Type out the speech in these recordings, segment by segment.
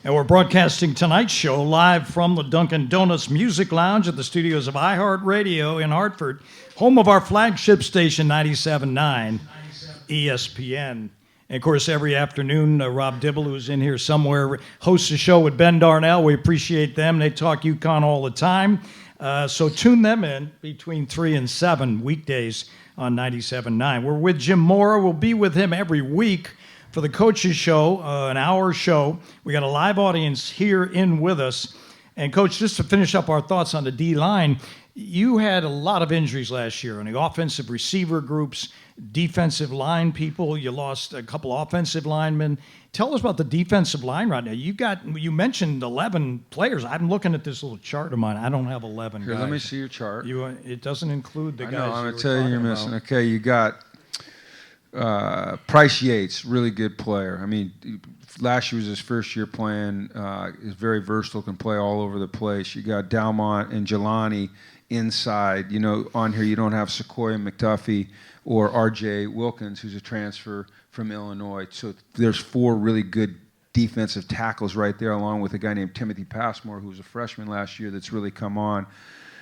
And we're broadcasting tonight's show live from the Dunkin' Donuts Music Lounge at the studios of iHeartRadio in Hartford, home of our flagship station, 97.9 ESPN. And, of course, every afternoon, Rob Dibble, who's in here somewhere, hosts a show with Ben Darnell. We appreciate them. They talk UConn all the time. So tune them in between 3 and 7 weekdays on 97.9. We're with Jim Mora. We'll be with him every week for the Coach's Show, an hour show. We got a live audience here in with us. And, Coach, just to finish up our thoughts on the D-line, you had a lot of injuries last year on the offensive receiver groups, defensive line people. You lost a couple offensive linemen. Tell us about the defensive line right now. You mentioned 11 players. I'm looking at this little chart of mine. I don't have 11 Here, guys. let me see your chart. It doesn't include the guys. I know, I'm going going to to tell you you're missing. Okay, you got Price Yates, really good player. I mean, last year was his first year playing. He's very versatile, can play all over the place. You got Dalmont and Jelani inside. You know, on here you don't have Sequoia McDuffie or R.J. Wilkins, who's a transfer from Illinois. So there's 4 really good defensive tackles right there, along with a guy named Timothy Passmore, who was a freshman last year that's really come on.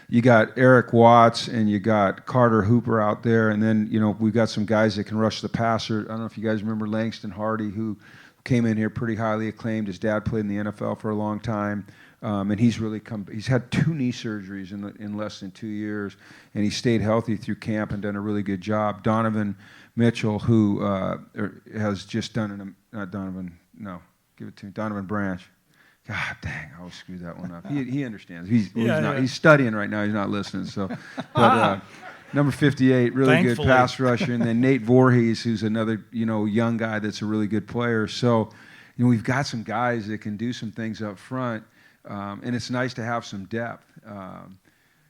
You got Eric Watts and you got Carter Hooper out there. And then, you know, we've got some guys that can rush the passer. I don't know if you guys remember Langston Hardy, who came in here pretty highly acclaimed. His dad played in the NFL for a long time. And he's really he's had 2 knee surgeries in less than 2 years. And he stayed healthy through camp and done a really good job. Donovan Mitchell, who has just done Donovan Branch. God dang, I always screw that one up. He understands. He's studying right now. He's not listening. So, but number 58, really Thankfully. good pass rusher, and then Nate Voorhees, who's another young guy that's a really good player. So, we've got some guys that can do some things up front, and it's nice to have some depth.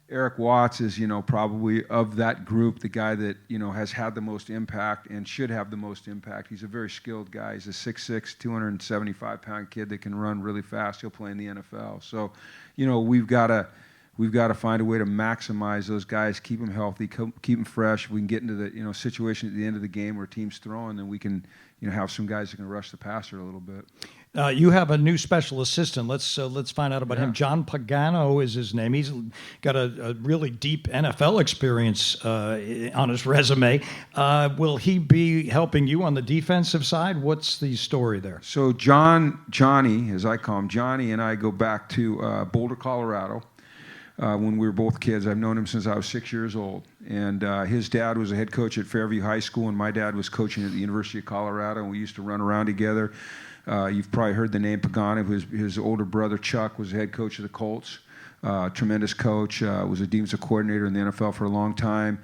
Eric Watts is, probably of that group, the guy that, has had the most impact and should have the most impact. He's a very skilled guy. He's a 6'6", 275-pound kid that can run really fast. He'll play in the NFL. So, we've got to find a way to maximize those guys, keep them healthy, keep them fresh. We can get into the, situation at the end of the game where team's throwing, then we can, have some guys that can rush the passer a little bit. You have a new special assistant. Let's find out about him. John Pagano is his name. He's got a really deep NFL experience on his resume. Will he be helping you on the defensive side? What's the story there? So Johnny, as I call him, Johnny and I go back to Boulder, Colorado. When we were both kids. I've known him since I was 6 years old. And his dad was a head coach at Fairview High School, and my dad was coaching at the University of Colorado, and we used to run around together. You've probably heard the name Pagano. His older brother, Chuck, was the head coach of the Colts. Tremendous coach, was a defensive coordinator in the NFL for a long time.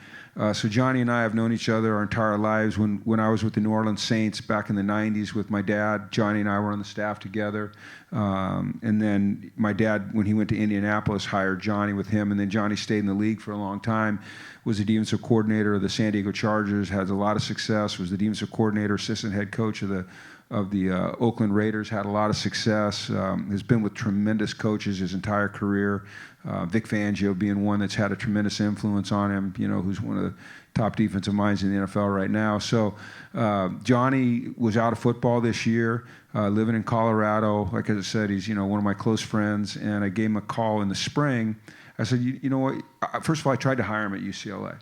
So Johnny and I have known each other our entire lives. When I was with the New Orleans Saints back in the 90s with my dad, Johnny and I were on the staff together. And then my dad, when he went to Indianapolis, hired Johnny with him. And then Johnny stayed in the league for a long time, was the defensive coordinator of the San Diego Chargers, had a lot of success, was the defensive coordinator, assistant head coach of the Oakland Raiders, had a lot of success, has been with tremendous coaches his entire career. Vic Fangio being one that's had a tremendous influence on him, who's one of the top defensive minds in the NFL right now. So Johnny was out of football this year, living in Colorado. Like I said, he's, one of my close friends, and I gave him a call in the spring. I said, you know what, first of all, I tried to hire him at UCLA.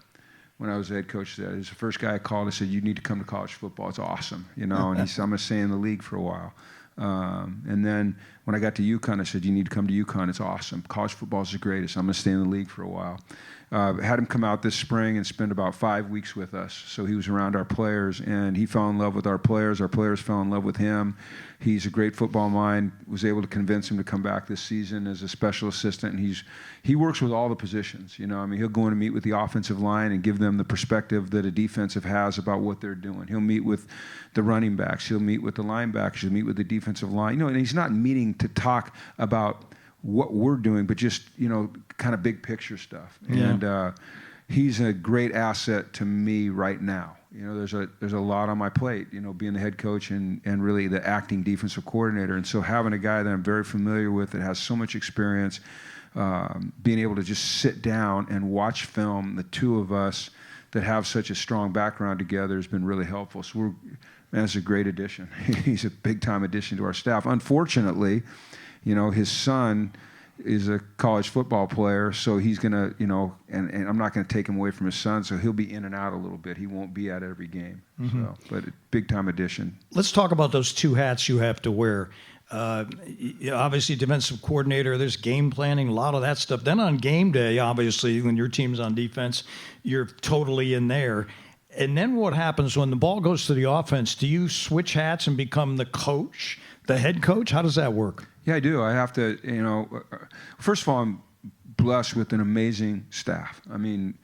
When I was the head coach there, he was the first guy I called. I said, "You need to come to college football. It's awesome," And he said, "I'm going to stay in the league for a while." And then when I got to UConn, I said, "You need to come to UConn. It's awesome. College football is the greatest. I'm going to stay in the league for a while." Had him come out this spring and spend about 5 weeks with us. So he was around our players, and he fell in love with our players. Our players fell in love with him. He's a great football mind. Was able to convince him to come back this season as a special assistant. And he works with all the positions. He'll go in and meet with the offensive line and give them the perspective that a defensive has about what they're doing. He'll meet with the running backs. He'll meet with the linebackers. He'll meet with the defensive line. And he's not meeting to talk about what we're doing, but just, kind of big picture stuff. Yeah. And he's a great asset to me right now. There's a lot on my plate, being the head coach and really the acting defensive coordinator. And so having a guy that I'm very familiar with that has so much experience, being able to just sit down and watch film, the two of us that have such a strong background together has been really helpful. So we're And that's a great addition. He's a big-time addition to our staff. Unfortunately, his son is a college football player, so he's going to, and I'm not going to take him away from his son, so he'll be in and out a little bit. He won't be at every game. Mm-hmm. But big-time addition. Let's talk about those two hats you have to wear. Obviously, defensive coordinator, there's game planning, a lot of that stuff. Then on game day, obviously, when your team's on defense, you're totally in there. And then what happens when the ball goes to the offense? Do you switch hats and become the coach, the head coach? How does that work? Yeah, I do. I have to, first of all, I'm blessed with an amazing staff. I mean,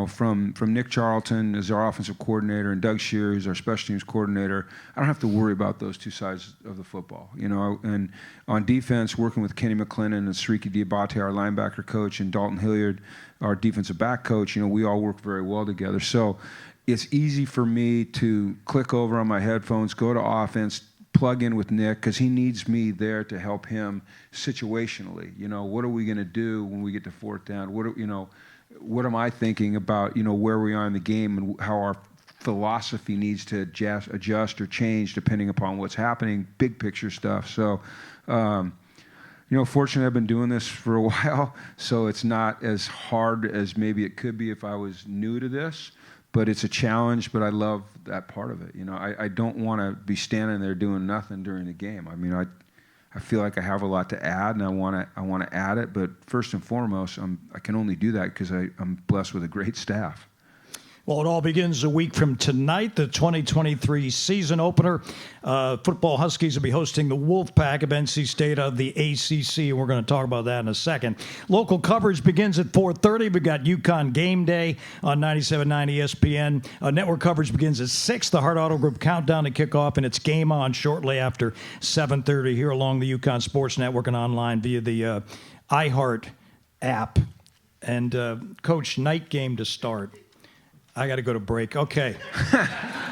from Nick Charlton as our offensive coordinator and Doug Shear, who's our special teams coordinator, I don't have to worry about those two sides of the football. And on defense, working with Kenny McClennan and Sriki Diabate, our linebacker coach, and Dalton Hilliard, our defensive back coach, we all work very well together. So it's easy for me to click over on my headphones, go to offense, plug in with Nick, because he needs me there to help him situationally. What are we going to do when we get to fourth down? What am I thinking about, where we are in the game and how our philosophy needs to adjust or change depending upon what's happening, big picture stuff. So, fortunately, I've been doing this for a while, so it's not as hard as maybe it could be if I was new to this. But it's a challenge, but I love that part of it. I don't want to be standing there doing nothing during the game. I mean, I feel like I have a lot to add, and I want to add it. But first and foremost, I can only do that because I'm blessed with a great staff. Well, it all begins a week from tonight, the 2023 season opener. Football Huskies will be hosting the Wolfpack of NC State of the ACC. We're going to talk about that in a second. Local coverage begins at 4:30. We've got UConn Game Day on 97.9 ESPN. Network coverage begins at 6. The Hart Auto Group countdown to kickoff, and it's game on shortly after 7:30 here along the UConn Sports Network and online via the iHeart app. And, Coach, night game to start. I got to go to break. Okay.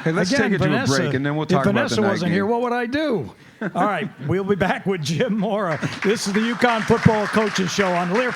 Hey, let's take it to a break, and then we'll talk about the night game. If Vanessa wasn't here, what would I do? All right. We'll be back with Jim Mora. This is the UConn Football Coaches Show on Learfield.